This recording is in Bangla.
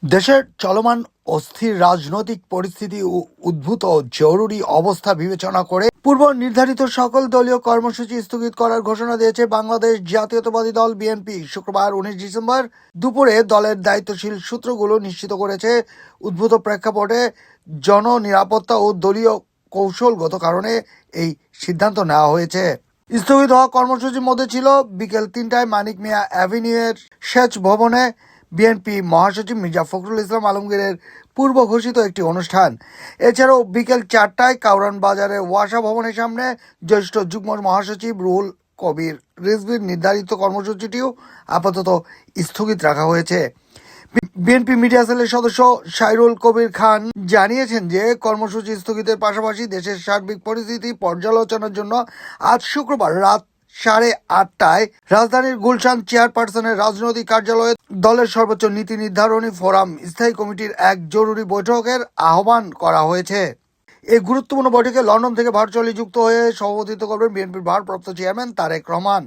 দেশের চলমান অস্থির রাজনৈতিক পরিস্থিতি ও উদ্ভূত জরুরি অবস্থা বিবেচনা করে পূর্ব নির্ধারিত সকল দলীয় কর্মসূচি স্থগিত করার ঘোষণা দিয়েছে বাংলাদেশ জাতীয়তাবাদী দল বিএনপি। শুক্রবার 19 ডিসেম্বর দুপুরে দলের দায়িত্বশীল সূত্রগুলো নিশ্চিত করেছে, উদ্ভূত প্রেক্ষাপটে জননিরাপত্তা ও দলীয় কৌশলগত কারণে এই সিদ্ধান্ত নেওয়া হয়েছে। স্থগিত হওয়া কর্মসূচির মধ্যে ছিল বিকেল 3টায় মানিক মিয়া অ্যাভিনিউয়ের সেচ ভবনে বিএনপি মহাসচিব মির্জা ফখরুল ইসলাম আলমগীরের পূর্ব ঘোষিত একটি অনুষ্ঠান। এছাড়াও বিকেল 4টায় কাউরান বাজারের ওয়াসা ভবনের সামনে জ্যেষ্ঠ যুগ্ম মহাসচিব রুহুল কবির রিজভীর নির্ধারিত কর্মসূচিটিও আপাতত স্থগিত রাখা হয়েছে। বিএনপি মিডিয়া সেলের সদস্য সাইরুল কবির খান জানিয়েছেন যে কর্মসূচি স্থগিতের পাশাপাশি দেশের সার্বিক পরিস্থিতি পর্যালোচনার জন্য আজ শুক্রবার রাত 8:30টায় রাজধানীর গুলশান চেয়ারপারসনের রাজনৈতিক কার্যালয়ে দলের সর্বোচ্চ নীতি নির্ধারণী ফোরাম স্থায়ী কমিটির এক জরুরি বৈঠকের আহ্বান করা হয়েছে। এই গুরুত্বপূর্ণ বৈঠকে লন্ডন থেকে ভার্চুয়ালি যুক্ত হয়ে সভাপতিত্ব করবেন বিএনপির ভারপ্রাপ্ত চেয়ারম্যান তারেক রহমান।